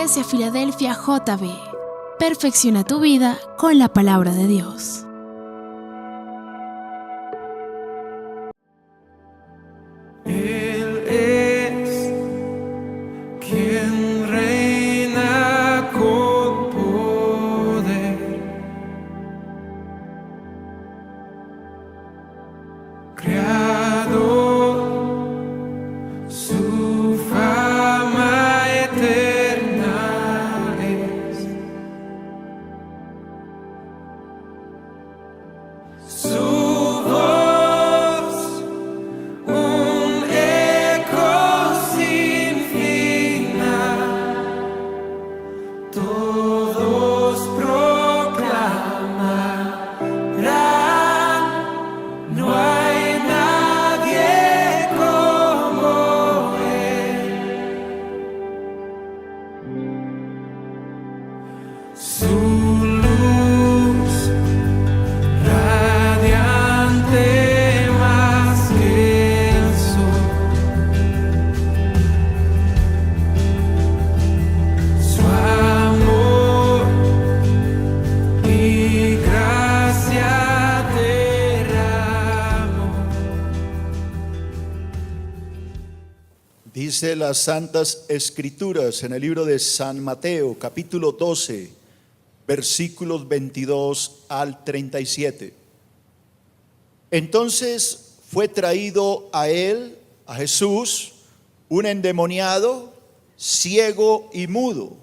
Iglesia Filadelfia JB. Perfecciona tu vida con la palabra de Dios. Él es quien reina con poder, Creador, su fama eterna es, su voz un eco sin final, todos proclamarán, no hay nadie como Él. Su luz radiante más que el sol, su amor y gracia derramó. Dice las Santas Escrituras en el libro de San Mateo, capítulo 12, versículos 22 al 37. Entonces fue traído a él, a Jesús, un endemoniado, ciego y mudo,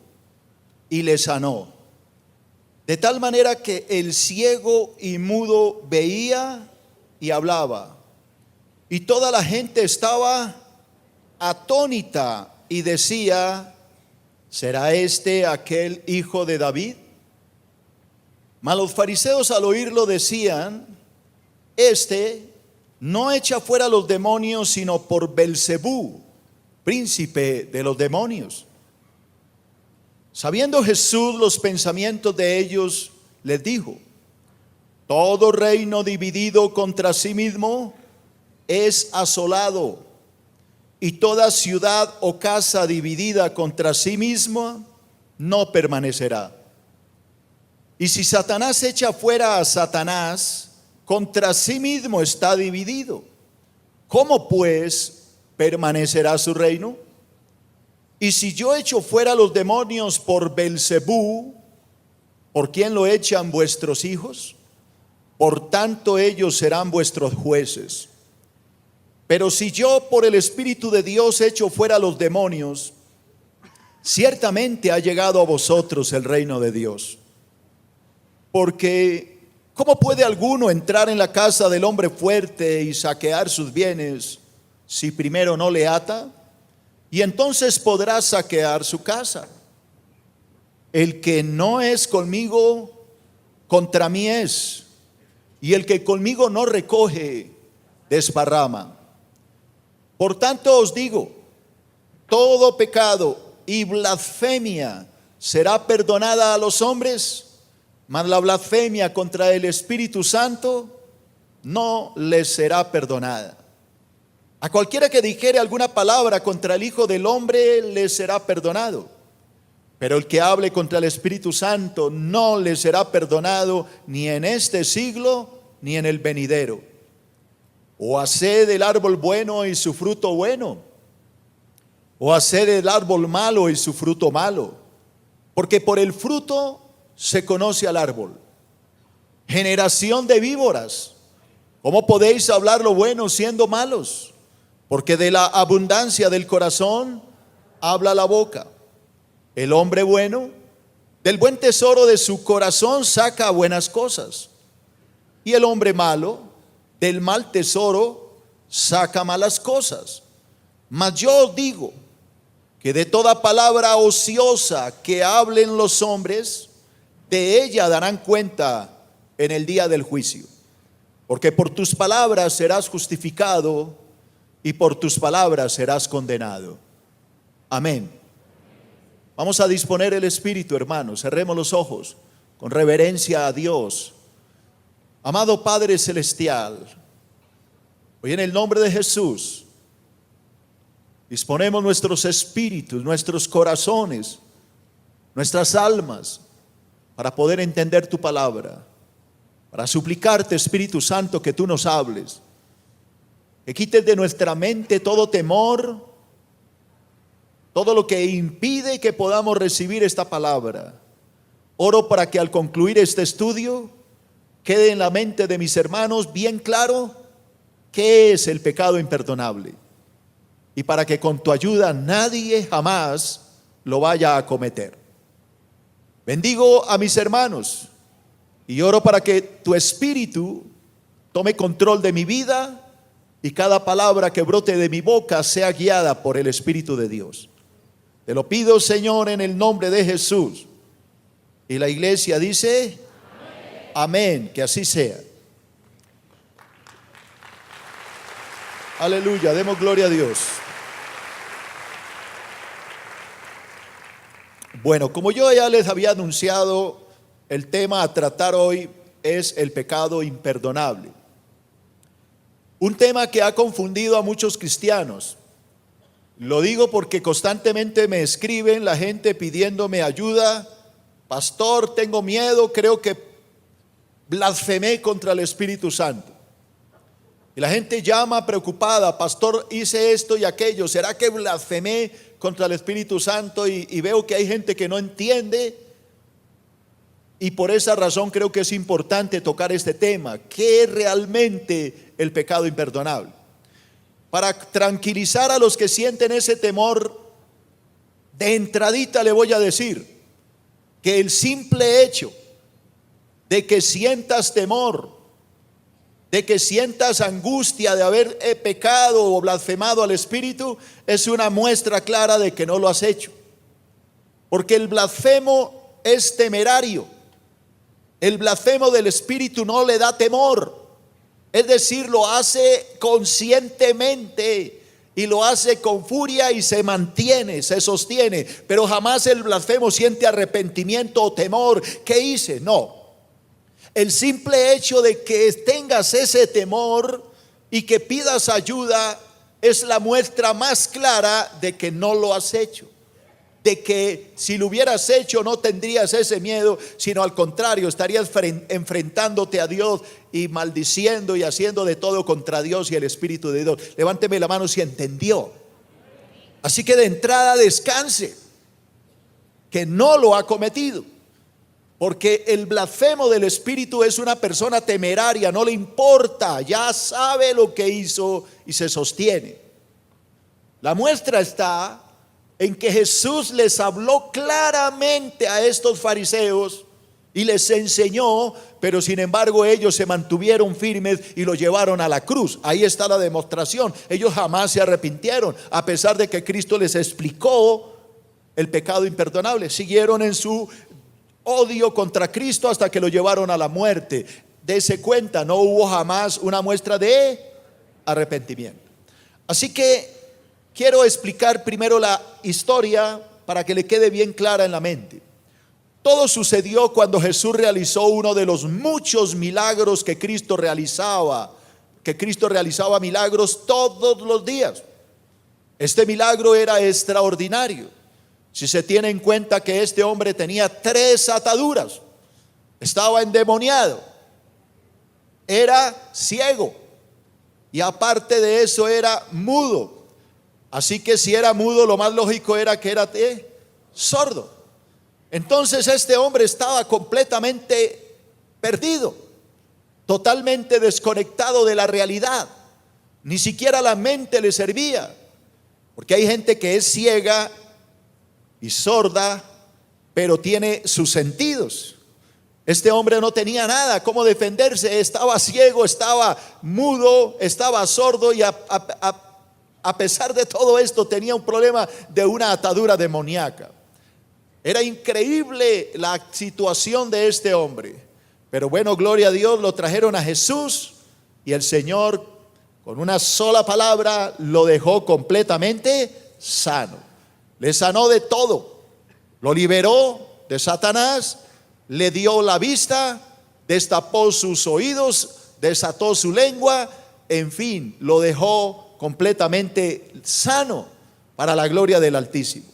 y le sanó. De tal manera que el ciego y mudo veía y hablaba, y toda la gente estaba atónita y decía: ¿será este aquel hijo de David? Mas los fariseos al oírlo decían: este no echa fuera los demonios sino por Belzebú, príncipe de los demonios. Sabiendo Jesús los pensamientos de ellos, les dijo: todo reino dividido contra sí mismo es asolado, y toda ciudad o casa dividida contra sí misma no permanecerá. Y si Satanás echa fuera a Satanás, contra sí mismo está dividido. ¿Cómo pues permanecerá su reino? Y si yo echo fuera los demonios por Belzebú, ¿por quién lo echan vuestros hijos? Por tanto ellos serán vuestros jueces. Pero si yo por el Espíritu de Dios echo fuera los demonios, ciertamente ha llegado a vosotros el reino de Dios. Porque ¿cómo puede alguno entrar en la casa del hombre fuerte y saquear sus bienes si primero no le ata? Y entonces podrá saquear su casa. El que no es conmigo, contra mí es, y el que conmigo no recoge, desparrama. Por tanto os digo, todo pecado y blasfemia será perdonada a los hombres, mas la blasfemia contra el Espíritu Santo no les será perdonada. A cualquiera que dijere alguna palabra contra el Hijo del Hombre le será perdonado, pero el que hable contra el Espíritu Santo no le será perdonado ni en este siglo ni en el venidero. O haced del árbol bueno y su fruto bueno, o haced del árbol malo y su fruto malo, porque por el fruto se conoce al árbol. Generación de víboras, ¿cómo podéis hablar lo bueno siendo malos? Porque de la abundancia del corazón habla la boca. El hombre bueno, del buen tesoro de su corazón saca buenas cosas, y el hombre malo, del mal tesoro saca malas cosas. Mas yo os digo que de toda palabra ociosa que hablen los hombres, de ella darán cuenta en el día del juicio. Porque por tus palabras serás justificado y por tus palabras serás condenado. Amén. Vamos a disponer el espíritu, hermanos. Cerremos los ojos con reverencia a Dios. Amado Padre Celestial, hoy en el nombre de Jesús disponemos nuestros espíritus, nuestros corazones nuestras almas, para poder entender tu palabra, para suplicarte, Espíritu Santo, que tú nos hables, que quites de nuestra mente todo temor, todo lo que impide que podamos recibir esta palabra. Oro para que al concluir este estudio quede en la mente de mis hermanos bien claro qué es el pecado imperdonable, y para que con tu ayuda nadie jamás lo vaya a cometer. Bendigo a mis hermanos y oro para que tu Espíritu tome control de mi vida y cada palabra que brote de mi boca sea guiada por el Espíritu de Dios. Te lo pido, Señor, en el nombre de Jesús. Y la iglesia dice: amén, que así sea. Aleluya, demos gloria a Dios. Bueno, como yo ya les había anunciado, el tema a tratar hoy es el pecado imperdonable. Un tema que ha confundido a muchos cristianos. Lo digo porque constantemente me escriben la gente pidiéndome ayuda. Pastor, tengo miedo, creo que blasfemé contra el Espíritu Santo. Y la gente llama preocupada: pastor, hice esto y aquello, ¿será que blasfemé contra el Espíritu Santo? Y veo que hay gente que no entiende. Y por esa razón creo que es importante tocar este tema. ¿Qué es realmente el pecado imperdonable? Para tranquilizar a los que sienten ese temor, de entradita le voy a decir que el simple hecho de que sientas temor, de que sientas angustia de haber pecado o blasfemado al Espíritu, es una muestra clara de que no lo has hecho. Porque el blasfemo es temerario. El blasfemo del Espíritu no le da temor. Es decir, lo hace conscientemente y lo hace con furia y se mantiene, se sostiene. Pero jamás el blasfemo siente arrepentimiento o temor. ¿Qué hice? No. El simple hecho de que tengas ese temor y que pidas ayuda es la muestra más clara de que no lo has hecho. De que si lo hubieras hecho no tendrías ese miedo, sino al contrario, estarías enfrentándote a Dios y maldiciendo y haciendo de todo contra Dios y el Espíritu de Dios. Levánteme la mano si entendió. Así que de entrada descanse, que no lo ha cometido. Porque el blasfemo del Espíritu es una persona temeraria, no le importa, ya sabe lo que hizo y se sostiene. La muestra está en que Jesús les habló claramente a estos fariseos y les enseñó, pero sin embargo ellos se mantuvieron firmes y lo llevaron a la cruz. Ahí está la demostración. Ellos jamás se arrepintieron, a pesar de que Cristo les explicó el pecado imperdonable. Siguieron en su odio contra Cristo hasta que lo llevaron a la muerte. Dese cuenta, no hubo jamás una muestra de arrepentimiento. Así que quiero explicar primero la historia para que le quede bien clara en la mente. Todo sucedió cuando Jesús realizó uno de los muchos milagros que Cristo realizaba. Que Cristo realizaba milagros todos los días. Este milagro era extraordinario. Si se tiene en cuenta que este hombre tenía 3 ataduras, estaba endemoniado, era ciego y aparte de eso era mudo. Así que si era mudo, lo más lógico era que era sordo. Entonces este hombre estaba completamente perdido, totalmente desconectado de la realidad. Ni siquiera la mente le servía, porque hay gente que es ciega y sorda, pero tiene sus sentidos. Este hombre no tenía nada cómo defenderse, estaba ciego, estaba mudo, estaba sordo y a pesar de todo esto tenía un problema de una atadura demoníaca. Era increíble la situación de este hombre, pero bueno, gloria a Dios, lo trajeron a Jesús y el Señor con una sola palabra lo dejó completamente sano. Le sanó de todo, lo liberó de Satanás, le dio la vista, destapó sus oídos, desató su lengua, en fin, lo dejó completamente sano para la gloria del Altísimo.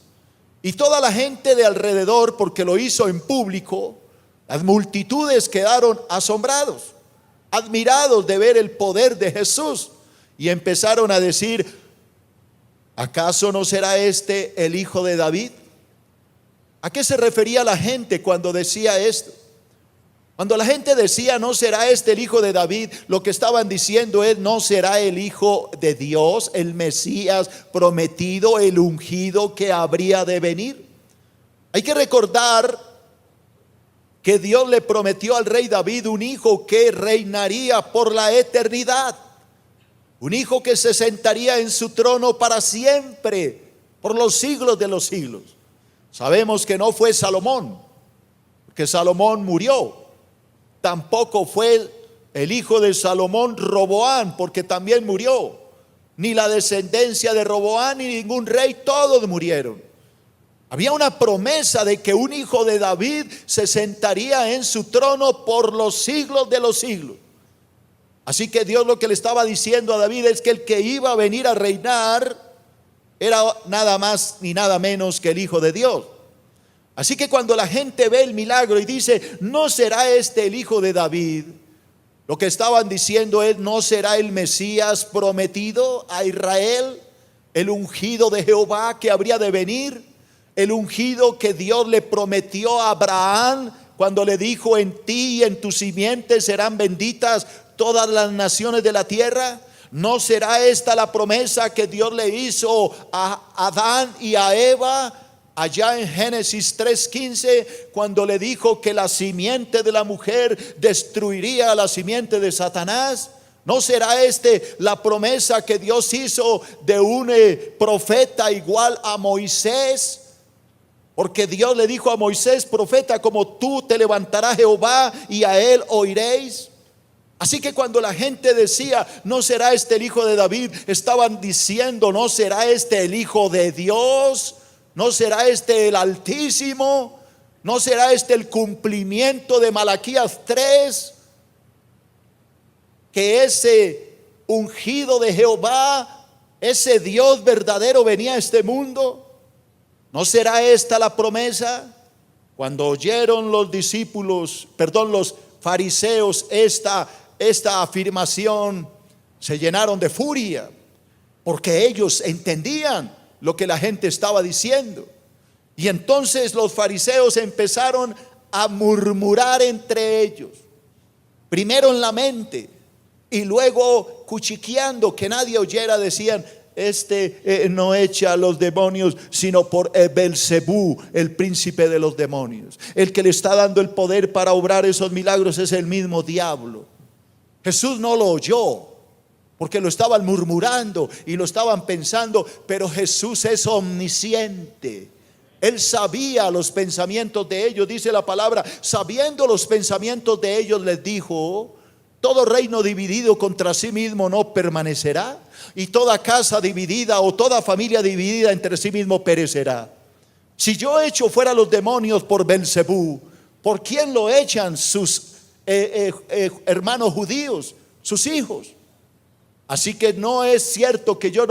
Y toda la gente de alrededor, porque lo hizo en público, las multitudes quedaron asombrados, admirados de ver el poder de Jesús. Y empezaron a decir: ¿acaso no será este el hijo de David? ¿A qué se refería la gente cuando decía esto? Cuando la gente decía no será este el hijo de David, lo que estaban diciendo es no será el hijo de Dios, el Mesías prometido, el ungido que habría de venir. Hay que recordar que Dios le prometió al rey David un hijo que reinaría por la eternidad, un hijo que se sentaría en su trono para siempre, por los siglos de los siglos. Sabemos que no fue Salomón, porque Salomón murió. Tampoco fue el hijo de Salomón Roboán, porque también murió. Ni la descendencia de Roboán ni ningún rey, todos murieron. Había una promesa de que un hijo de David se sentaría en su trono por los siglos de los siglos. Así que Dios lo que le estaba diciendo a David es que el que iba a venir a reinar era nada más ni nada menos que el Hijo de Dios. Así que cuando la gente ve el milagro y dice no será este el hijo de David, lo que estaban diciendo es no será el Mesías prometido a Israel, el ungido de Jehová que habría de venir, el ungido que Dios le prometió a Abraham cuando le dijo en ti y en tu simiente serán benditas todas las naciones de la tierra. ¿No será esta la promesa que Dios le hizo a Adán y a Eva allá en Génesis 3:15, cuando le dijo que la simiente de la mujer destruiría a la simiente de Satanás? ¿No será este la promesa que Dios hizo de un profeta igual a Moisés? Porque Dios le dijo a Moisés: profeta como tú te levantará Jehová y a él oiréis. Así que cuando la gente decía no será este el hijo de David, estaban diciendo no será este el hijo de Dios, no será este el Altísimo, no será este el cumplimiento de Malaquías 3, que ese ungido de Jehová, ese Dios verdadero venía a este mundo. ¿No será esta la promesa? Cuando oyeron los fariseos esta afirmación, se llenaron de furia, porque ellos entendían lo que la gente estaba diciendo. Y entonces los fariseos empezaron a murmurar entre ellos, primero en la mente y luego cuchicheando que nadie oyera. Decían: no echa a los demonios sino por Beelzebú, el príncipe de los demonios. El que le está dando el poder para obrar esos milagros es el mismo diablo. Jesús no lo oyó, porque lo estaban murmurando y lo estaban pensando, pero Jesús es omnisciente. Él sabía los pensamientos de ellos. Dice la palabra: sabiendo los pensamientos de ellos, les dijo: todo reino dividido contra sí mismo no permanecerá, y toda casa dividida o toda familia dividida entre sí mismo perecerá. Si yo echo fuera los demonios por Beelzebú, ¿por quién lo echan sus hermanos judíos, sus hijos? Así que no es cierto que yo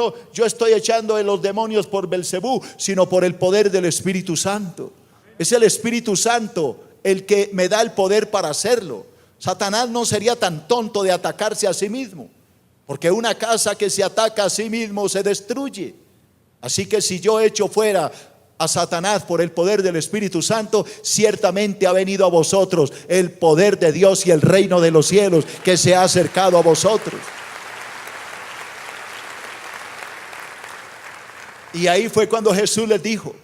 estoy echando los demonios por Beelzebú, sino por el poder del Espíritu Santo. Es el Espíritu Santo el que me da el poder para hacerlo. Satanás no sería tan tonto de atacarse a sí mismo, porque una casa que se ataca a sí mismo se destruye. Así que si yo echo fuera a Satanás por el poder del Espíritu Santo, ciertamente ha venido a vosotros el poder de Dios y el reino de los cielos que se ha acercado a vosotros. Y ahí fue cuando Jesús les dijo: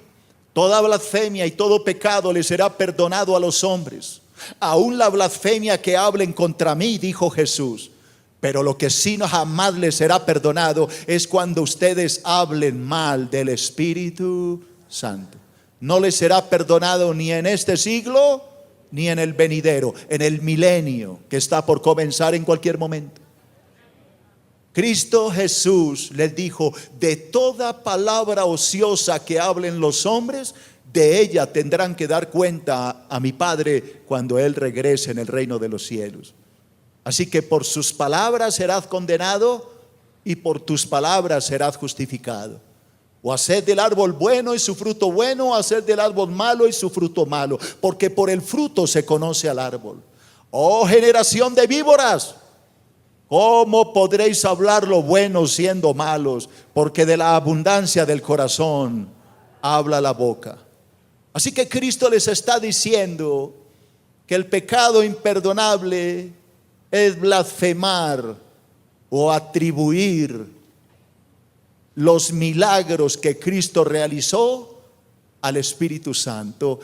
toda blasfemia y todo pecado le será perdonado a los hombres, aún la blasfemia que hablen contra mí, dijo Jesús. Pero lo que sí no jamás les será perdonado es cuando ustedes hablen mal del Espíritu Santo. No les será perdonado ni en este siglo ni en el venidero, en el milenio que está por comenzar en cualquier momento. Cristo Jesús les dijo: de toda palabra ociosa que hablen los hombres, de ella tendrán que dar cuenta a mi Padre cuando Él regrese en el reino de los cielos. Así que por sus palabras serás condenado y por tus palabras serás justificado. O haced del árbol bueno y su fruto bueno, o haced del árbol malo y su fruto malo, porque por el fruto se conoce al árbol. Oh generación de víboras, ¿cómo podréis hablar lo bueno siendo malos? Porque de la abundancia del corazón habla la boca. Así que Cristo les está diciendo que el pecado imperdonable es blasfemar o atribuir los milagros que Cristo realizó al Espíritu Santo,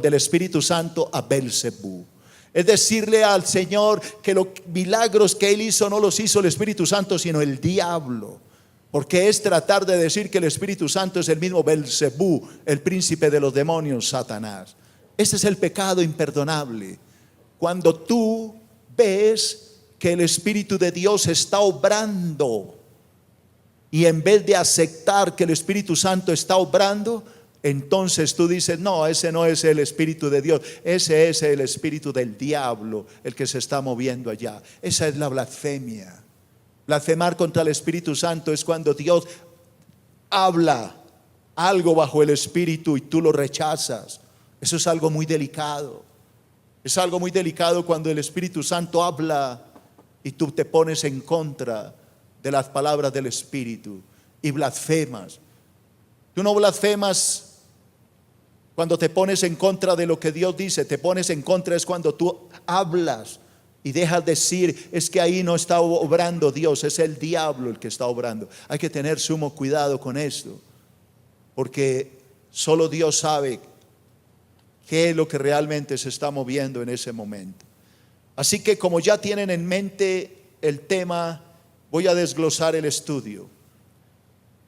del Espíritu Santo a Belzebú. Es decirle al Señor que los milagros que Él hizo no los hizo el Espíritu Santo, sino el diablo. Porque es tratar de decir que el Espíritu Santo es el mismo Belzebú, el príncipe de los demonios, Satanás. Ese es el pecado imperdonable. Cuando tú ves que el Espíritu de Dios está obrando y en vez de aceptar que el Espíritu Santo está obrando, entonces tú dices, no, ese no es el Espíritu de Dios, ese es el espíritu del diablo, el que se está moviendo allá. Esa es la blasfemia. Blasfemar contra el Espíritu Santo es cuando Dios habla algo bajo el Espíritu y tú lo rechazas. Eso es algo muy delicado. Es algo muy delicado cuando el Espíritu Santo habla y tú te pones en contra de las palabras del Espíritu y blasfemas. Tú no blasfemas cuando te pones en contra de lo que Dios dice. Te pones en contra es cuando tú hablas y dejas decir, es que ahí no está obrando Dios, es el diablo el que está obrando. Hay que tener sumo cuidado con esto, porque solo Dios sabe qué es lo que realmente se está moviendo en ese momento. Así que como ya tienen en mente el tema, voy a desglosar el estudio.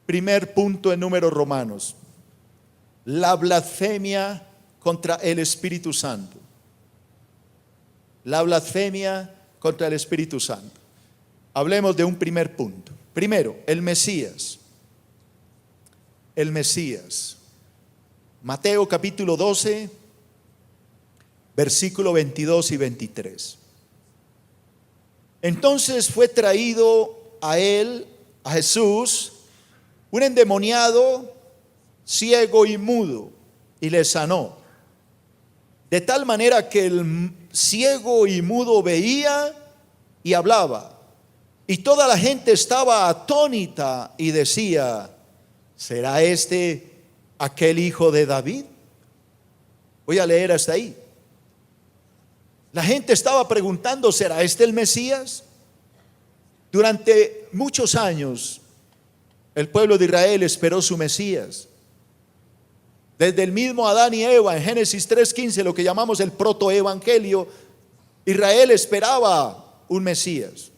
Primer punto en Números Romanos: la blasfemia contra el Espíritu Santo. La blasfemia contra el Espíritu Santo. Hablemos de un primer punto. Primero, el Mesías. El Mesías. Mateo capítulo 12, versículo 22 y 23. Entonces fue traído a él, a Jesús, un endemoniado, ciego y mudo, y le sanó. De tal manera que el ciego y mudo veía y hablaba. Y toda la gente estaba atónita y decía, ¿será este aquel hijo de David? Voy a leer hasta ahí. La gente estaba preguntando, ¿será este el Mesías? Durante muchos años el pueblo de Israel esperó su Mesías. Desde el mismo Adán y Eva en Génesis 3:15, lo que llamamos el protoevangelio, Israel esperaba un Mesías,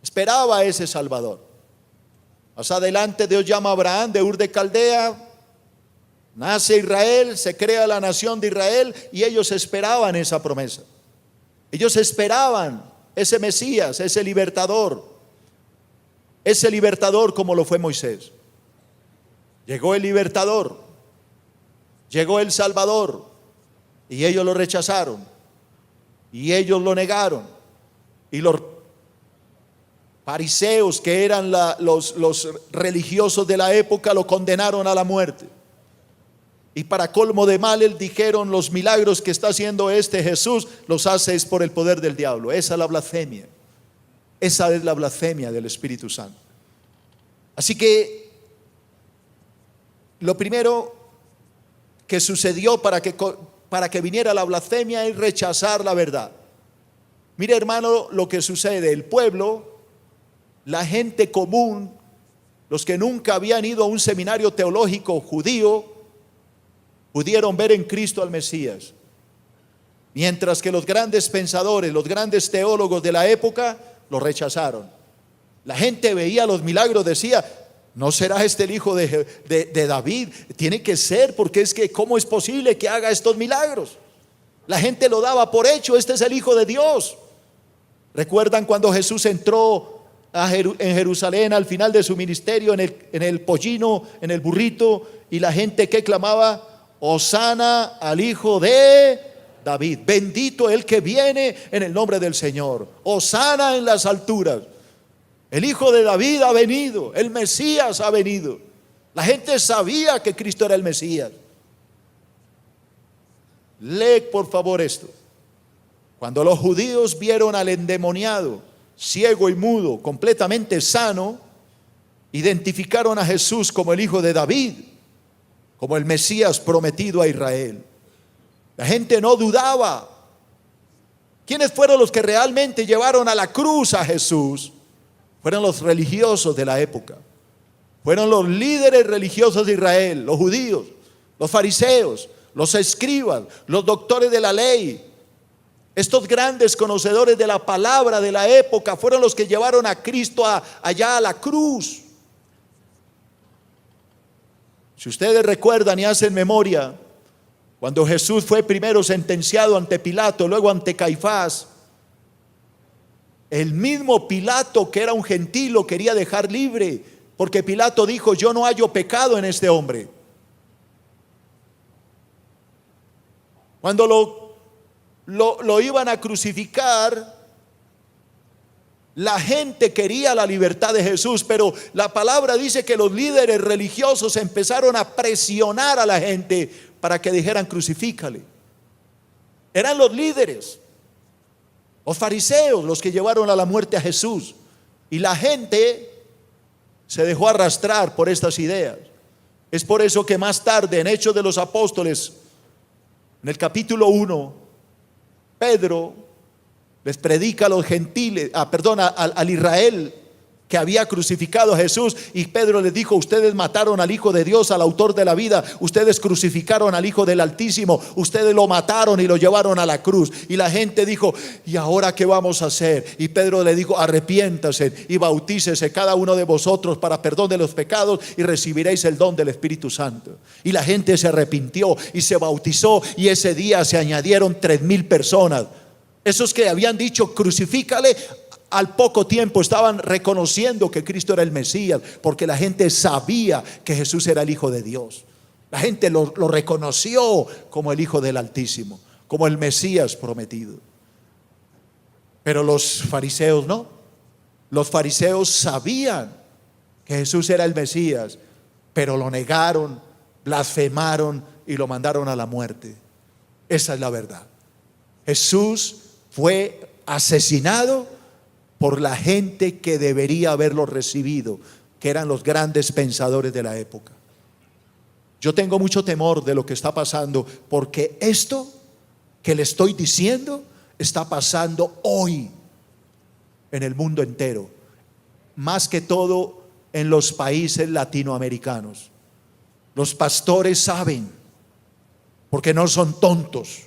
esperaba a ese Salvador. Más adelante Dios llama a Abraham de Ur de Caldea, nace Israel, se crea la nación de Israel y ellos esperaban esa promesa. Ellos esperaban ese Mesías, ese libertador como lo fue Moisés. Llegó el libertador, llegó el Salvador y ellos lo rechazaron y ellos lo negaron, y los fariseos, que eran los religiosos de la época, lo condenaron a la muerte. Y para colmo de males dijeron, los milagros que está haciendo este Jesús los hace es por el poder del diablo. Esa es la blasfemia. Esa es la blasfemia del Espíritu Santo. Así que lo primero que sucedió para que viniera la blasfemia es rechazar la verdad. Mire, hermano, lo que sucede. El pueblo, la gente común, los que nunca habían ido a un seminario teológico judío, pudieron ver en Cristo al Mesías, mientras que los grandes pensadores, los grandes teólogos de la época lo rechazaron. La gente veía los milagros, decía, ¿no será este el hijo de David? Tiene que ser, porque es que ¿cómo es posible que haga estos milagros? La gente lo daba por hecho, este es el Hijo de Dios. ¿Recuerdan cuando Jesús entró en Jerusalén al final de su ministerio, en el pollino, en el burrito, y la gente que clamaba, Hosana al Hijo de David, bendito el que viene en el nombre del Señor, Hosana en las alturas, el Hijo de David ha venido, el Mesías ha venido? La gente sabía que Cristo era el Mesías. Lee por favor esto. Cuando los judíos vieron al endemoniado, ciego y mudo, completamente sano, identificaron a Jesús como el hijo de David, como el Mesías prometido a Israel. La gente no dudaba. ¿Quiénes fueron los que realmente llevaron a la cruz a Jesús? Fueron los religiosos de la época. Fueron los líderes religiosos de Israel, los judíos, los fariseos, los escribas, los doctores de la ley. Estos grandes conocedores de la palabra de la época fueron los que llevaron a Cristo allá a la cruz. Si ustedes recuerdan y hacen memoria, cuando Jesús fue primero sentenciado ante Pilato, luego ante Caifás, el mismo Pilato, que era un gentil, lo quería dejar libre, porque Pilato dijo: yo no hallo pecado en este hombre. Cuando lo iban a crucificar, la gente quería la libertad de Jesús, pero la palabra dice que los líderes religiosos empezaron a presionar a la gente para que dijeran: crucifícale. Eran los líderes, los fariseos, los que llevaron a la muerte a Jesús, y la gente se dejó arrastrar por estas ideas. Es por eso que más tarde, en Hechos de los Apóstoles, en el capítulo 1, Pedro les predica a los gentiles, al Israel que había crucificado a Jesús, y Pedro les dijo: ustedes mataron al Hijo de Dios, al autor de la vida, ustedes crucificaron al Hijo del Altísimo, ustedes lo mataron y lo llevaron a la cruz. Y la gente dijo: ¿y ahora qué vamos a hacer? Y Pedro le dijo: arrepiéntase y bautícese cada uno de vosotros para perdón de los pecados y recibiréis el don del Espíritu Santo. Y la gente se arrepintió y se bautizó, y ese día se añadieron 3,000 personas. Esos que habían dicho: crucifícale, al poco tiempo estaban reconociendo que Cristo era el Mesías, porque la gente sabía que Jesús era el Hijo de Dios. La gente lo reconoció como el Hijo del Altísimo, como el Mesías prometido. Pero los fariseos no. Los fariseos sabían que Jesús era el Mesías, pero lo negaron, blasfemaron y lo mandaron a la muerte. Esa es la verdad. Jesús fue asesinado por la gente que debería haberlo recibido, que eran los grandes pensadores de la época. Yo tengo mucho temor de lo que está pasando, porque esto que le estoy diciendo está pasando hoy en el mundo entero, más que todo en los países latinoamericanos. Los pastores saben, porque no son tontos,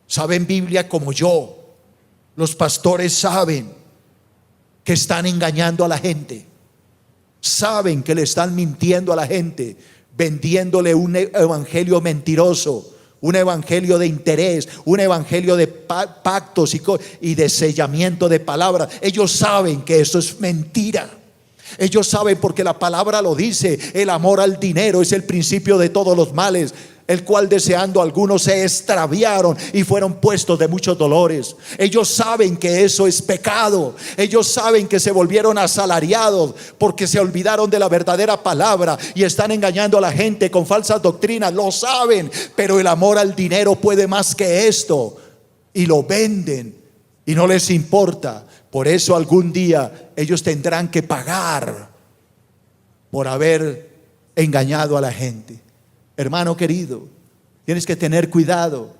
saben Biblia como yo. Los pastores saben que están engañando a la gente, saben que le están mintiendo a la gente, vendiéndole un evangelio mentiroso, un evangelio de interés, un evangelio de pactos y de sellamiento de palabras. Ellos saben que eso es mentira. Ellos saben, porque la palabra lo dice: el amor al dinero es el principio de todos los males, el cual deseando algunos se extraviaron y fueron puestos de muchos dolores. Ellos saben que eso es pecado. Ellos saben que se volvieron asalariados porque se olvidaron de la verdadera palabra y están engañando a la gente con falsas doctrinas. Lo saben, pero el amor al dinero puede más que esto, y lo venden y no les importa. Por eso algún día ellos tendrán que pagar por haber engañado a la gente. Hermano querido, tienes que tener cuidado,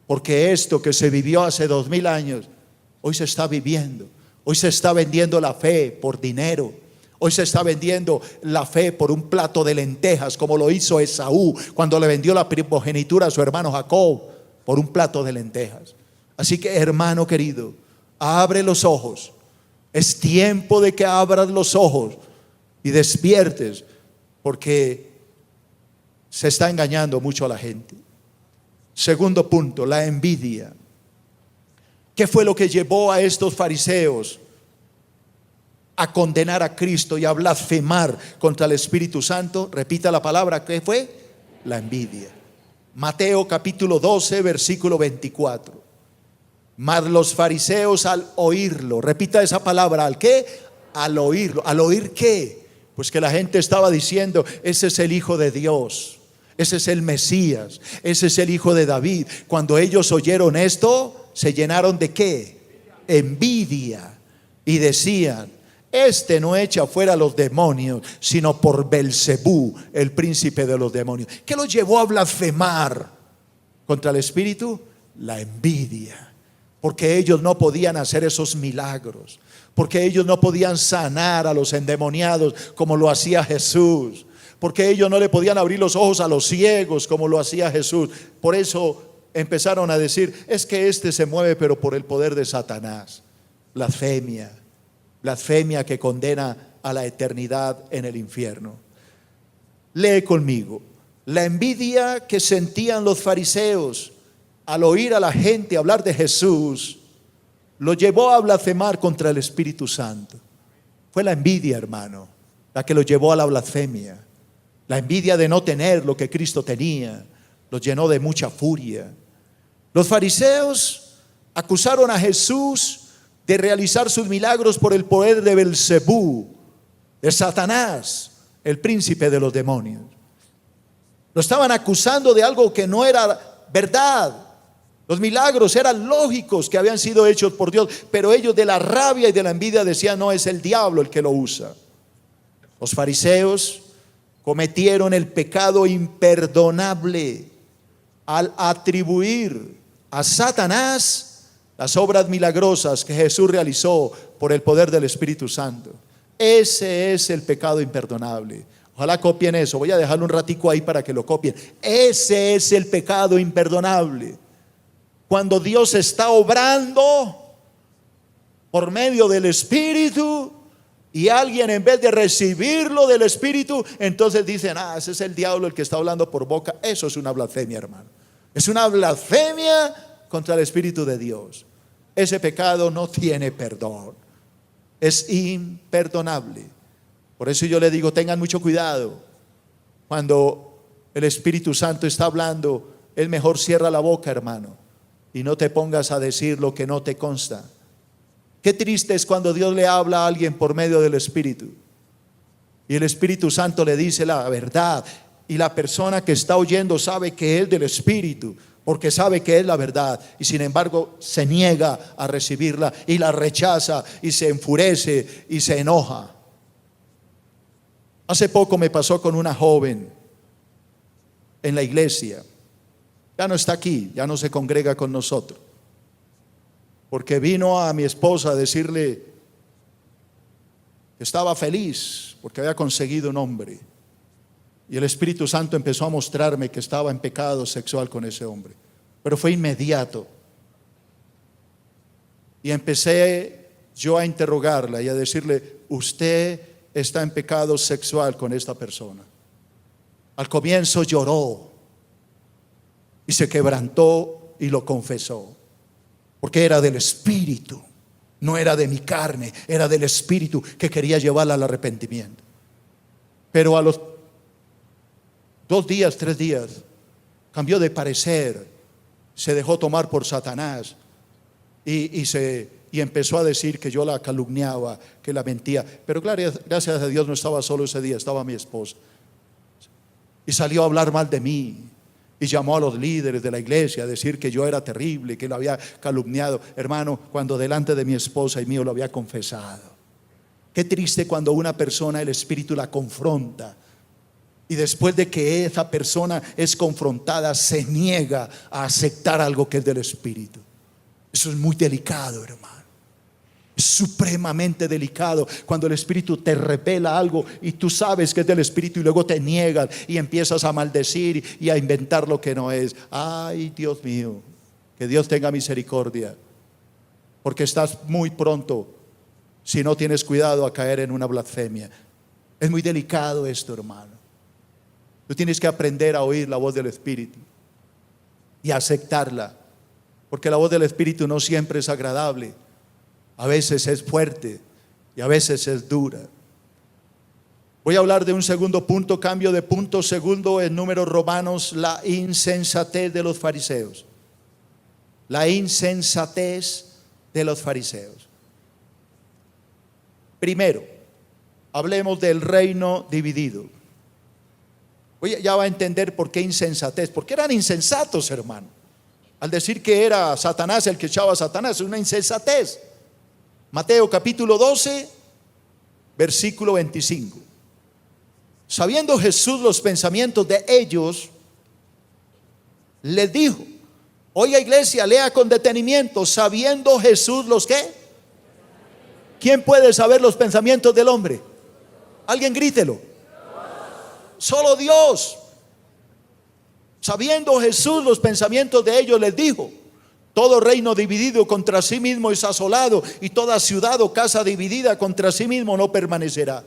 porque esto que se vivió hace 2000 años, hoy se está viviendo. Hoy se está vendiendo la fe por dinero. Hoy se está vendiendo la fe por un plato de lentejas, como lo hizo Esaú cuando le vendió la primogenitura a su hermano Jacob por un plato de lentejas. Así que, hermano querido, abre los ojos. Es tiempo de que abras los ojos y despiertes, porque se está engañando mucho a la gente. Segundo punto, la envidia. ¿Qué fue lo que llevó a estos fariseos a condenar a Cristo y a blasfemar contra el Espíritu Santo? Repita la palabra. ¿Qué fue? La envidia. Mateo capítulo 12, versículo 24. Mas los fariseos, al oírlo, repita esa palabra, ¿al qué? Al oírlo. ¿Al oír qué? Pues que la gente estaba diciendo, ese es el Hijo de Dios, ese es el Mesías, ese es el Hijo de David. Cuando ellos oyeron esto, se llenaron de ¿qué? Envidia. Y decían, este no echa fuera a los demonios, sino por Belcebú, el príncipe de los demonios. ¿Qué los llevó a blasfemar contra el Espíritu? La envidia. Porque ellos no podían hacer esos milagros, porque ellos no podían sanar a los endemoniados como lo hacía Jesús, porque ellos no le podían abrir los ojos a los ciegos como lo hacía Jesús. Por eso empezaron a decir, es que este se mueve pero por el poder de Satanás. Blasfemia, blasfemia que condena a la eternidad en el infierno. Lee conmigo. La envidia que sentían los fariseos al oír a la gente hablar de Jesús, lo llevó a blasfemar contra el Espíritu Santo. Fue la envidia, hermano, la que lo llevó a la blasfemia. La envidia de no tener lo que Cristo tenía, los llenó de mucha furia. Los fariseos acusaron a Jesús de realizar sus milagros por el poder de Belcebú, de Satanás, el príncipe de los demonios. Lo estaban acusando de algo que no era verdad. Los milagros eran lógicos que habían sido hechos por Dios, pero ellos de la rabia y de la envidia decían, no, es el diablo el que lo usa. Los fariseos cometieron el pecado imperdonable al atribuir a Satanás las obras milagrosas que Jesús realizó por el poder del Espíritu Santo. Ese es el pecado imperdonable. Ojalá copien eso. Voy a dejarlo un ratico ahí para que lo copien. Ese es el pecado imperdonable. Cuando Dios está obrando por medio del Espíritu y alguien en vez de recibirlo del Espíritu, entonces dicen, ese es el diablo el que está hablando por boca. Eso es una blasfemia, hermano. Es una blasfemia contra el Espíritu de Dios. Ese pecado no tiene perdón. Es imperdonable. Por eso yo le digo, tengan mucho cuidado. Cuando el Espíritu Santo está hablando, es mejor cierra la boca, hermano, y no te pongas a decir lo que no te consta. Qué triste es cuando Dios le habla a alguien por medio del Espíritu y el Espíritu Santo le dice la verdad, y la persona que está oyendo sabe que es del Espíritu, porque sabe que es la verdad, y sin embargo se niega a recibirla y la rechaza y se enfurece y se enoja. Hace poco me pasó con una joven en la iglesia. Ya no está aquí, ya no se congrega con nosotros, porque vino a mi esposa a decirle que estaba feliz porque había conseguido un hombre, y el Espíritu Santo empezó a mostrarme que estaba en pecado sexual con ese hombre, pero fue inmediato. Y empecé yo a interrogarla y a decirle, usted está en pecado sexual con esta persona. Al comienzo lloró y se quebrantó y lo confesó, porque era del Espíritu, no era de mi carne, era del Espíritu que quería llevarla al arrepentimiento. Pero a los 2 días, 3 días, cambió de parecer, se dejó tomar por Satanás y empezó a decir que yo la calumniaba, que la mentía. Pero claro, gracias a Dios no estaba solo ese día, estaba mi esposa. Y salió a hablar mal de mí. Y llamó a los líderes de la iglesia a decir que yo era terrible, que lo había calumniado. Hermano, cuando delante de mi esposa y mío lo había confesado. Qué triste cuando una persona, el Espíritu la confronta, y después de que esa persona es confrontada, se niega a aceptar algo que es del Espíritu. Eso es muy delicado, hermano. Es supremamente delicado cuando el Espíritu te revela algo y tú sabes que es del Espíritu y luego te niegas y empiezas a maldecir y a inventar lo que no es. Ay, Dios mío, que Dios tenga misericordia, porque estás muy pronto, si no tienes cuidado, a caer en una blasfemia. Es muy delicado esto, hermano. Tú tienes que aprender a oír la voz del Espíritu y a aceptarla, porque la voz del Espíritu no siempre es agradable. A veces es fuerte y a veces es dura. Voy a hablar de un segundo punto, cambio de punto. Segundo, en Números Romanos, la insensatez de los fariseos. La insensatez de los fariseos. Primero, Hablemos del reino dividido. Oye, ya va a entender por qué insensatez. Porque eran insensatos, hermano. Al decir que era Satanás el que echaba a Satanás, es una insensatez. Mateo capítulo 12, versículo 25. Sabiendo Jesús los pensamientos de ellos, les dijo, oiga iglesia, lea con detenimiento, sabiendo Jesús los ¿qué? ¿Quién puede saber los pensamientos del hombre? Alguien grítelo. Solo Dios. Sabiendo Jesús los pensamientos de ellos, les dijo, todo reino dividido contra sí mismo es asolado, y toda ciudad o casa dividida contra sí mismo no permanecerá.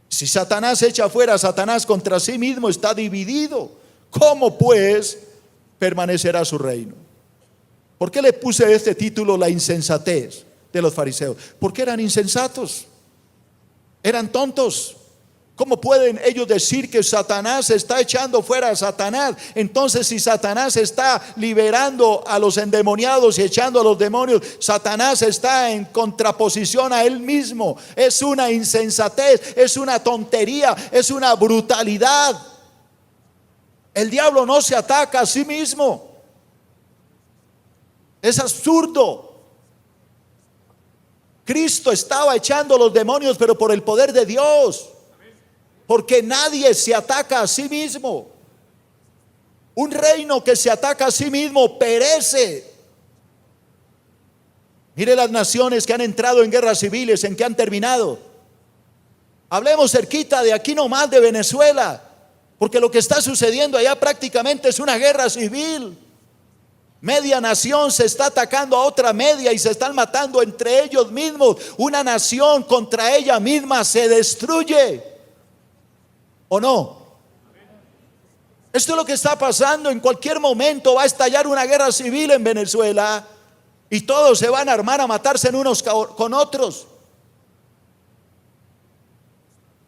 Si Satanás echa fuera a Satanás, contra sí mismo está dividido. ¿Cómo pues permanecerá su reino? ¿Por qué le puse este título, la insensatez de los fariseos? Porque eran insensatos, eran tontos. ¿Cómo pueden ellos decir que Satanás está echando fuera a Satanás? Entonces, si Satanás está liberando a los endemoniados y echando a los demonios, Satanás está en contraposición a él mismo. Es una insensatez, es una tontería, es una brutalidad. El diablo no se ataca a sí mismo. Es absurdo. Cristo estaba echando los demonios, pero por el poder de Dios. Porque nadie se ataca a sí mismo. Un reino que se ataca a sí mismo perece. Mire las naciones que han entrado en guerras civiles, en que han terminado. Hablemos cerquita de aquí nomás de Venezuela, porque lo que está sucediendo allá prácticamente es una guerra civil. Media nación se está atacando a otra media y se están matando entre ellos mismos. Una nación contra ella misma se destruye. ¿O no? Esto es lo que está pasando. En cualquier momento va a estallar una guerra civil en Venezuela y todos se van a armar a matarse en unos con otros.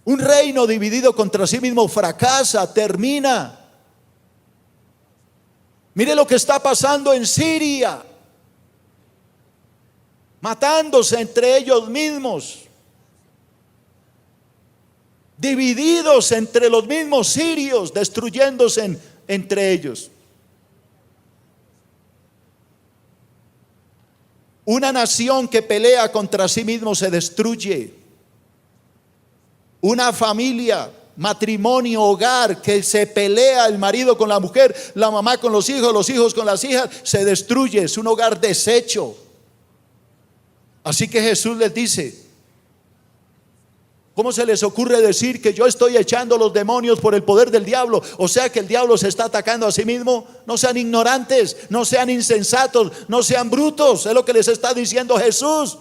Un reino dividido contra sí mismo fracasa, termina. Mire lo que está pasando en Siria, matándose entre ellos mismos. Divididos entre los mismos sirios, destruyéndose entre ellos. Una nación que pelea contra sí mismo se destruye. Una familia, matrimonio, hogar que se pelea, el marido con la mujer, la mamá con los hijos con las hijas, se destruye. Es un hogar deshecho. Así que Jesús les dice, ¿cómo se les ocurre decir que yo estoy echando los demonios por el poder del diablo? O sea que el diablo se está atacando a sí mismo. No sean ignorantes, no sean insensatos, no sean brutos. Es lo que les está diciendo Jesús.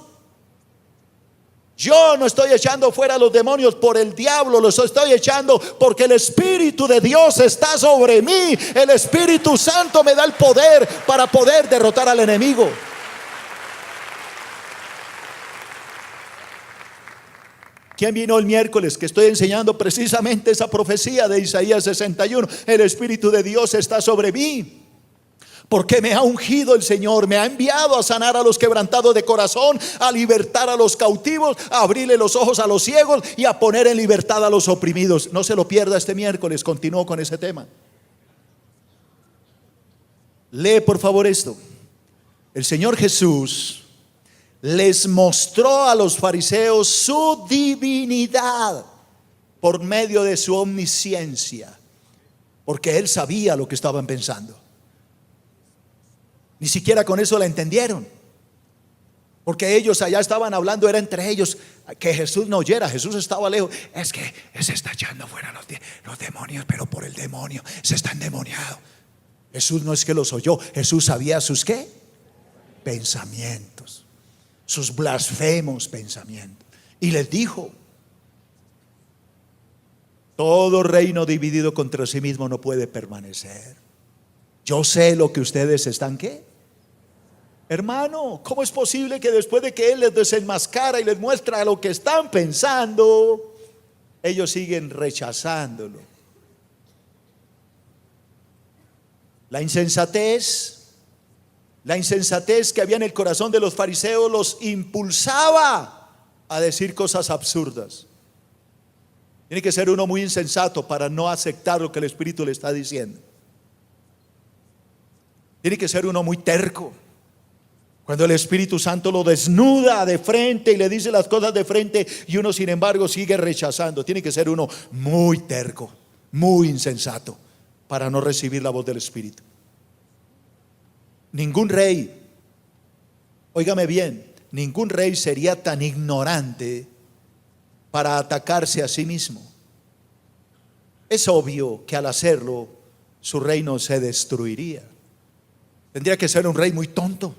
Yo no estoy echando fuera los demonios por el diablo, los estoy echando porque el Espíritu de Dios está sobre mí. El Espíritu Santo me da el poder para poder derrotar al enemigo. ¿Quién vino el miércoles que estoy enseñando precisamente esa profecía de Isaías 61? El Espíritu de Dios está sobre mí, porque me ha ungido el Señor, me ha enviado a sanar a los quebrantados de corazón, a libertar a los cautivos, a abrirle los ojos a los ciegos y a poner en libertad a los oprimidos. No se lo pierda este miércoles, continúo con ese tema. Lee por favor esto. El Señor Jesús les mostró a los fariseos su divinidad por medio de su omnisciencia, porque Él sabía lo que estaban pensando. Ni siquiera con eso la entendieron, porque ellos allá estaban hablando, era entre ellos, que Jesús no oyera. Jesús estaba lejos. Es que se está echando fuera los demonios, pero por el demonio, se está endemoniado. Jesús no es que los oyó, Jesús sabía sus ¿qué? Pensamientos, sus blasfemos pensamientos. Y les dijo: todo reino dividido contra sí mismo no puede permanecer. Yo sé lo que ustedes están ¿qué? Hermano, ¿cómo es posible que después de que Él les desenmascara y les muestra lo que están pensando, ellos siguen rechazándolo? La insensatez que había en el corazón de los fariseos los impulsaba a decir cosas absurdas. Tiene que ser uno muy insensato para no aceptar lo que el Espíritu le está diciendo. Tiene que ser uno muy terco. Cuando el Espíritu Santo lo desnuda de frente y le dice las cosas de frente y uno sin embargo sigue rechazando. Tiene que ser uno muy terco, muy insensato para no recibir la voz del Espíritu. Ningún rey, óigame bien, ningún rey sería tan ignorante para atacarse a sí mismo. Es obvio que al hacerlo su reino se destruiría. Tendría que ser un rey muy tonto.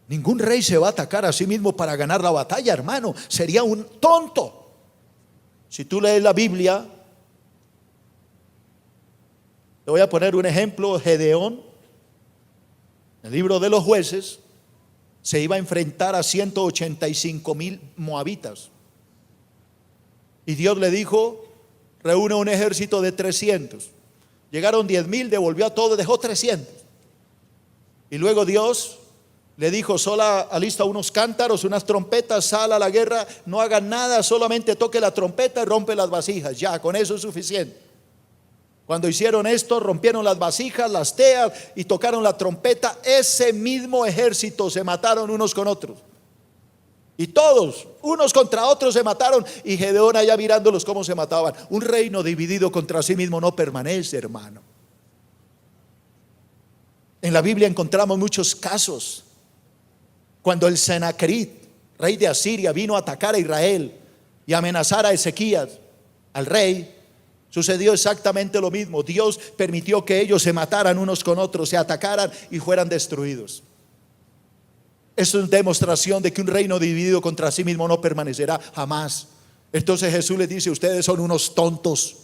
Ningún rey se va a atacar a sí mismo para ganar la batalla, hermano. Sería un tonto. Si tú lees la Biblia, te voy a poner un ejemplo. Gedeón, en el libro de los Jueces, se iba a enfrentar a 185,000 moabitas. Y Dios le dijo: reúne un ejército de 300. Llegaron 10,000, devolvió a todos, dejó 300. Y luego Dios le dijo: solo alista unos cántaros, unas trompetas, sal a la guerra, no hagan nada, solamente toque la trompeta y rompe las vasijas. Ya, con eso es suficiente. Cuando hicieron esto, rompieron las vasijas, las teas y tocaron la trompeta. Ese mismo ejército se mataron unos con otros. Y todos, unos contra otros, se mataron. Y Gedeón allá mirándolos cómo se mataban. Un reino dividido contra sí mismo no permanece, hermano. En la Biblia encontramos muchos casos. Cuando el Senaquerib, rey de Asiria, vino a atacar a Israel y amenazar a Ezequías, al rey, sucedió exactamente lo mismo. Dios permitió que ellos se mataran unos con otros, se atacaran y fueran destruidos. Eso es demostración de que un reino dividido contra sí mismo no permanecerá jamás. Entonces Jesús les dice: ustedes son unos tontos,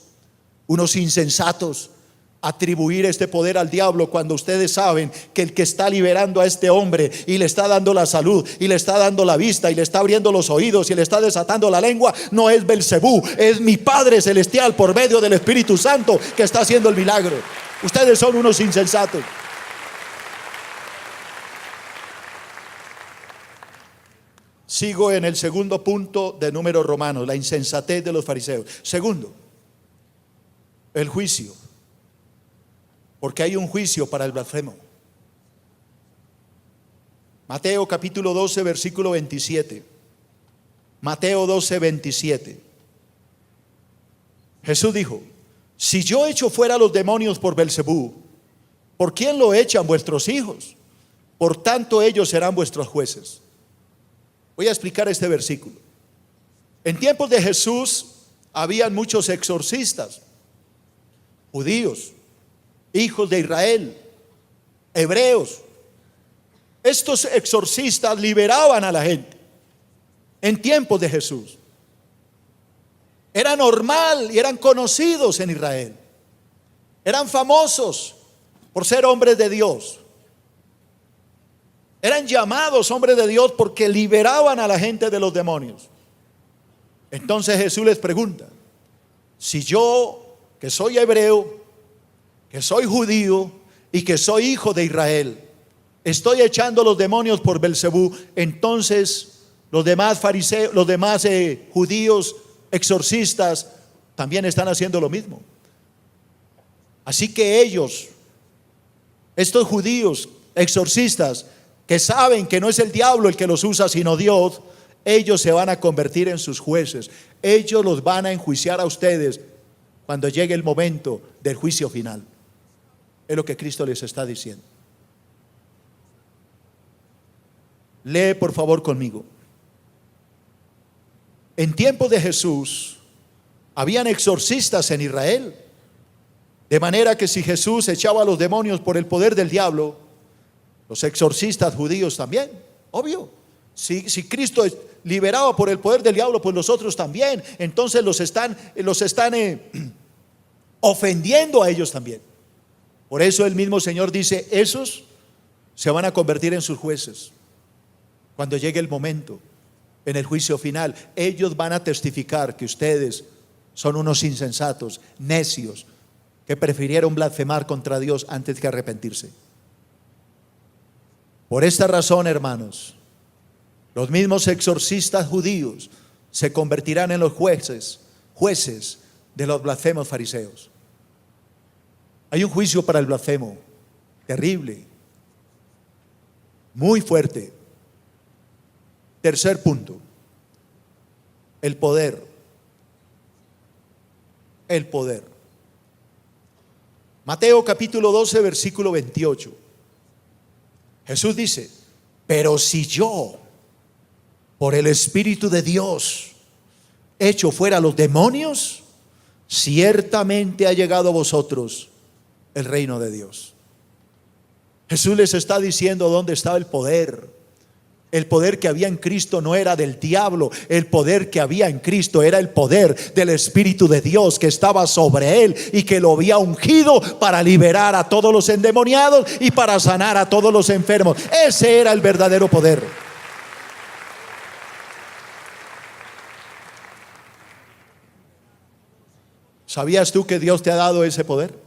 unos insensatos. Atribuir este poder al diablo cuando ustedes saben que el que está liberando a este hombre y le está dando la salud y le está dando la vista y le está abriendo los oídos y le está desatando la lengua no es Belcebú, es mi Padre Celestial por medio del Espíritu Santo que está haciendo el milagro. Ustedes son unos insensatos. Sigo en el segundo punto de Números Romanos, la insensatez de los fariseos. Segundo, el juicio. Porque hay un juicio para el blasfemo. Mateo capítulo 12, versículo 27. Mateo 12, 27. Jesús dijo: si yo echo fuera los demonios por Belcebú, ¿por quién lo echan vuestros hijos? Por tanto ellos serán vuestros jueces. Voy a explicar este versículo. En tiempos de Jesús habían muchos exorcistas, judíos, hijos de Israel, hebreos. Estos exorcistas liberaban a la gente en tiempos de Jesús. Era normal y eran conocidos en Israel. Eran famosos por ser hombres de Dios. Eran llamados hombres de Dios porque liberaban a la gente de los demonios. Entonces Jesús les pregunta: si yo, que soy hebreo, que soy judío y que soy hijo de Israel, estoy echando los demonios por Belcebú, entonces los demás fariseos, los demás judíos exorcistas también están haciendo lo mismo. Así que ellos, estos judíos exorcistas que saben que no es el diablo el que los usa sino Dios, ellos se van a convertir en sus jueces. Ellos los van a enjuiciar a ustedes cuando llegue el momento del juicio final. Es lo que Cristo les está diciendo. Lee por favor conmigo. En tiempos de Jesús habían exorcistas en Israel, de manera que si Jesús echaba a los demonios por el poder del diablo, los exorcistas judíos también, obvio. Si Cristo liberaba por el poder del diablo, pues los otros también. Entonces los están ofendiendo a ellos también. Por eso el mismo Señor dice: esos se van a convertir en sus jueces cuando llegue el momento, en el juicio final. Ellos van a testificar que ustedes son unos insensatos, necios, que prefirieron blasfemar contra Dios antes que arrepentirse. Por esta razón, hermanos, Los mismos exorcistas judíos se convertirán en los jueces de los blasfemos fariseos. Hay un juicio para el blasfemo terrible, muy fuerte. Tercer punto, el poder. El poder. Mateo capítulo 12, versículo 28. Jesús dice: pero si yo, por el Espíritu de Dios, echo fuera a los demonios, ciertamente ha llegado a vosotros el reino de Dios. Jesús les está diciendo dónde estaba el poder. El poder que había en Cristo no era del diablo. El poder que había en Cristo era el poder del Espíritu de Dios que estaba sobre él y que lo había ungido para liberar a todos los endemoniados y para sanar a todos los enfermos. Ese era el verdadero poder. ¿Sabías tú que Dios te ha dado ese poder?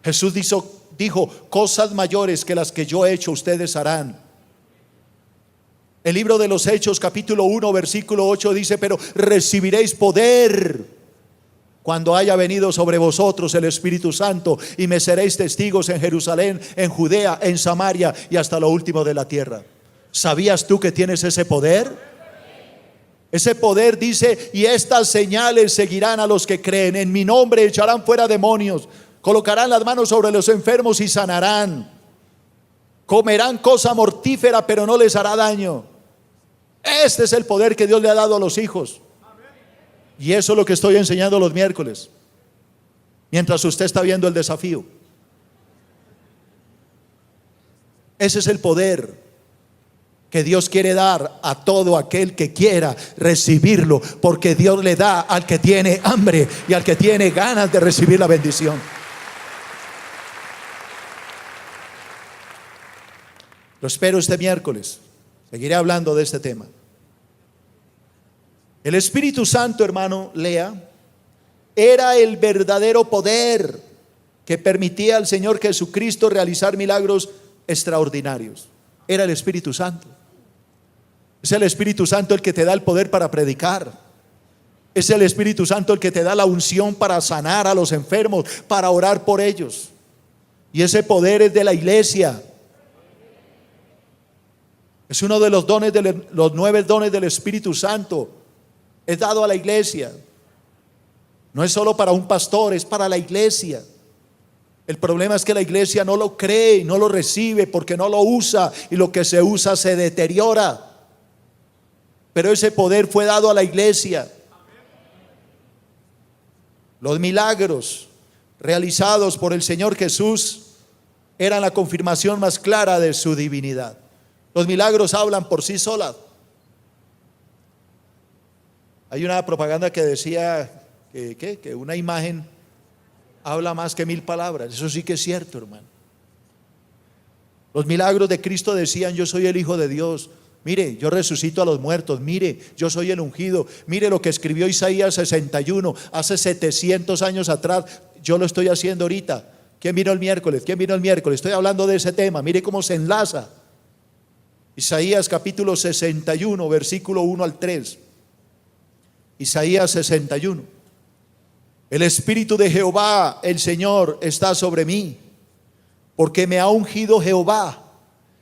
Jesús dijo: cosas mayores que las que yo he hecho ustedes harán. El libro de los Hechos capítulo 1 versículo 8 dice: pero recibiréis poder cuando haya venido sobre vosotros el Espíritu Santo, y me seréis testigos en Jerusalén, en Judea, en Samaria y hasta lo último de la tierra. ¿Sabías tú que tienes ese poder? Ese poder dice: y estas señales seguirán a los que creen. En mi nombre echarán fuera demonios, colocarán las manos sobre los enfermos y sanarán. Comerán cosa mortífera, pero no les hará daño. Este es el poder que Dios le ha dado a los hijos. Y eso es lo que estoy enseñando los miércoles, mientras usted está viendo el desafío. Ese es el poder que Dios quiere dar a todo aquel que quiera recibirlo, porque Dios le da al que tiene hambre y al que tiene ganas de recibir la bendición. Lo espero este miércoles. Seguiré hablando de este tema. El Espíritu Santo, hermano, lea, era el verdadero poder que permitía al Señor Jesucristo realizar milagros extraordinarios. Era el Espíritu Santo. Es el Espíritu Santo el que te da el poder para predicar. Es el Espíritu Santo el que te da la unción para sanar a los enfermos, para orar por ellos. Y ese poder es de la iglesia. Es uno de los dones, los 9 dones del Espíritu Santo. Es dado a la iglesia. No es solo para un pastor, es para la iglesia. El problema es que la iglesia no lo cree, no lo recibe porque no lo usa, y lo que se usa se deteriora. Pero ese poder fue dado a la iglesia. Los milagros realizados por el Señor Jesús eran la confirmación más clara de su divinidad. Los milagros hablan por sí solos. Hay una propaganda que decía que una imagen habla más que 1000 palabras. Eso sí que es cierto, hermano. Los milagros de Cristo decían: yo soy el Hijo de Dios. Mire, yo resucito a los muertos. Mire, yo soy el ungido. Mire lo que escribió Isaías 61 hace 700 años atrás. Yo lo estoy haciendo ahorita. ¿Quién vino el miércoles? ¿Quién vino el miércoles? Estoy hablando de ese tema. Mire cómo se enlaza. Isaías capítulo 61 versículo 1 al 3. Isaías 61. El Espíritu de Jehová, el Señor, está sobre mí, porque me ha ungido Jehová.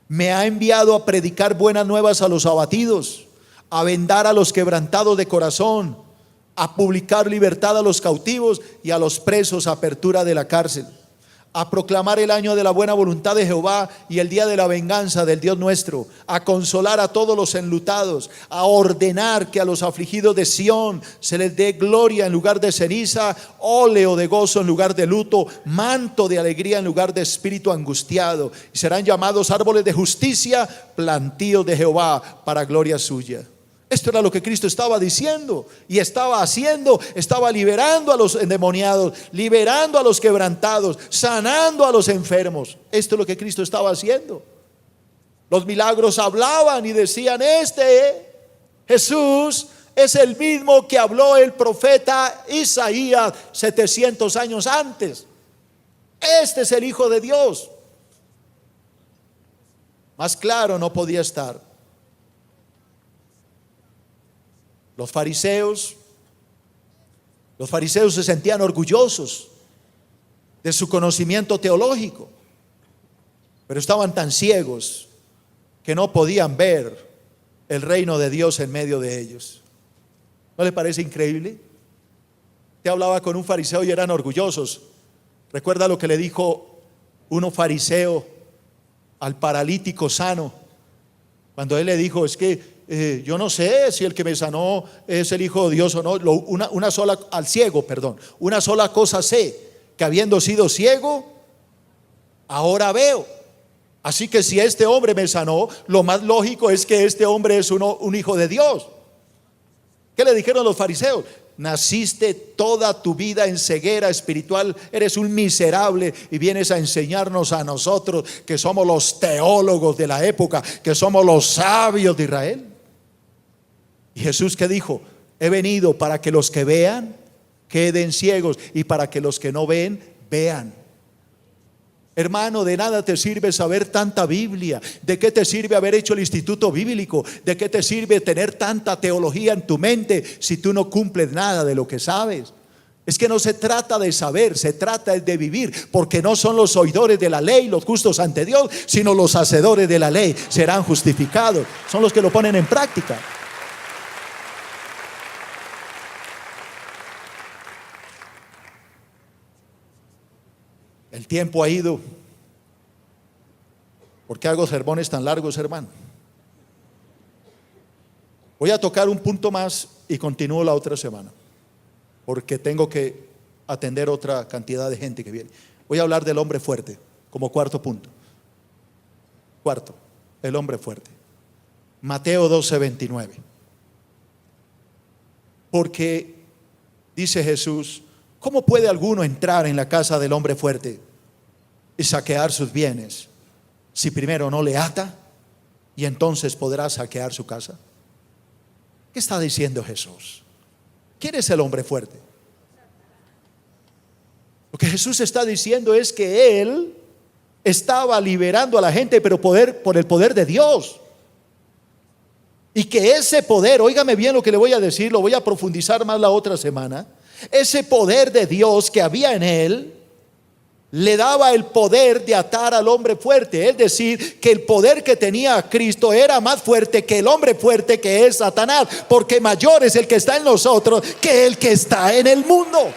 Me ha enviado a predicar buenas nuevas a los abatidos, a vendar a los quebrantados de corazón, a publicar libertad a los cautivos y a los presos apertura de la cárcel, a proclamar el año de la buena voluntad de Jehová y el día de la venganza del Dios nuestro, a consolar a todos los enlutados, a ordenar que a los afligidos de Sión se les dé gloria en lugar de ceniza, óleo de gozo en lugar de luto, manto de alegría en lugar de espíritu angustiado, y serán llamados árboles de justicia, plantíos de Jehová para gloria suya. Esto era lo que Cristo estaba diciendo y estaba haciendo. Estaba liberando a los endemoniados, liberando a los quebrantados, sanando a los enfermos. Esto es lo que Cristo estaba haciendo. Los milagros hablaban y decían: Jesús es el mismo que habló el profeta Isaías 700 años antes. Este es el Hijo de Dios. Más claro no podía estar. Los fariseos se sentían orgullosos de su conocimiento teológico, pero estaban tan ciegos que no podían ver el reino de Dios en medio de ellos. ¿No le parece increíble? Te hablaba con un fariseo y eran orgullosos. Recuerda lo que le dijo un fariseo al paralítico sano, cuando él le dijo: es que yo no sé si el que me sanó es el Hijo de Dios o no. Una sola cosa sé, que habiendo sido ciego, ahora veo. Así que si este hombre me sanó, lo más lógico es que este hombre es un hijo de Dios. ¿Qué le dijeron los fariseos? Naciste toda tu vida en ceguera espiritual, eres un miserable y vienes a enseñarnos a nosotros que somos los teólogos de la época, que somos los sabios de Israel. Y Jesús, ¿qué dijo? He venido para que los que vean queden ciegos y para que los que no ven, vean. Hermano, de nada te sirve saber tanta Biblia. ¿De qué te sirve haber hecho el instituto bíblico? ¿De qué te sirve tener tanta teología en tu mente si tú no cumples nada de lo que sabes? Es que no se trata de saber, se trata de vivir, porque no son los oidores de la ley los justos ante Dios, sino los hacedores de la ley serán justificados. Son los que lo ponen en práctica. El tiempo ha ido. ¿Por qué hago sermones tan largos, hermano? Voy a tocar un punto más y continúo la otra semana, porque tengo que atender otra cantidad de gente que viene. Voy a hablar del hombre fuerte como cuarto punto. Cuarto, el hombre fuerte. Mateo 12:29. Porque dice Jesús: ¿cómo puede alguno entrar en la casa del hombre fuerte y saquear sus bienes si primero no le ata, y entonces podrá saquear su casa? ¿Qué está diciendo Jesús? ¿Quién es el hombre fuerte? Lo que Jesús está diciendo es que Él estaba liberando a la gente, pero por el poder de Dios. Y que ese poder, óigame bien lo que le voy a decir, lo voy a profundizar más la otra semana. Ese poder de Dios que había en Él le daba el poder de atar al hombre fuerte. Es decir, que el poder que tenía Cristo era más fuerte que el hombre fuerte, que es Satanás, porque mayor es el que está en nosotros que el que está en el mundo.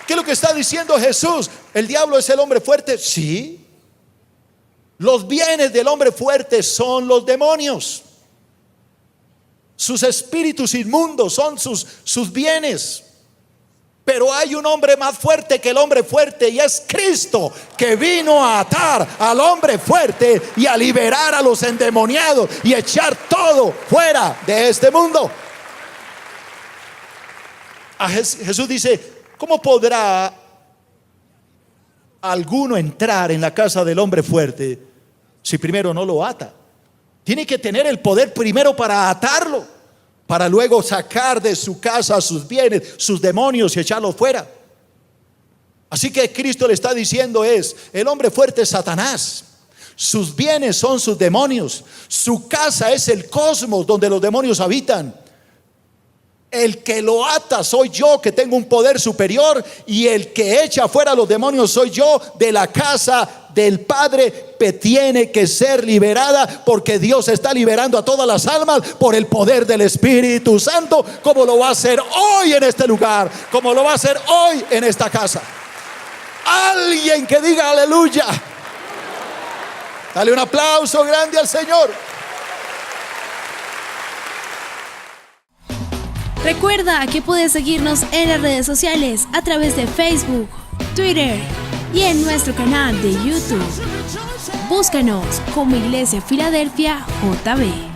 ¿Qué es lo que está diciendo Jesús? ¿El diablo es el hombre fuerte? Sí. Los bienes del hombre fuerte son los demonios. Sus espíritus inmundos son sus bienes. Pero hay un hombre más fuerte que el hombre fuerte, y es Cristo, que vino a atar al hombre fuerte y a liberar a los endemoniados y echar todo fuera de este mundo. Jesús dice: ¿cómo podrá alguno entrar en la casa del hombre fuerte si primero no lo ata? Tiene que tener el poder primero para atarlo, para luego sacar de su casa sus bienes, sus demonios, y echarlos fuera. Así que Cristo le está diciendo el hombre fuerte es Satanás. Sus bienes son sus demonios. Su casa es el cosmos donde los demonios habitan. El que lo ata soy yo, que tengo un poder superior, y el que echa fuera a los demonios soy yo, de la casa del Padre, que tiene que ser liberada, porque Dios está liberando a todas las almas por el poder del Espíritu Santo, como lo va a hacer hoy en este lugar, como lo va a hacer hoy en esta casa. Alguien que diga aleluya. Dale un aplauso grande al Señor. Recuerda que puedes seguirnos en las redes sociales a través de Facebook, Twitter y en nuestro canal de YouTube. Búscanos como Iglesia Filadelfia JB.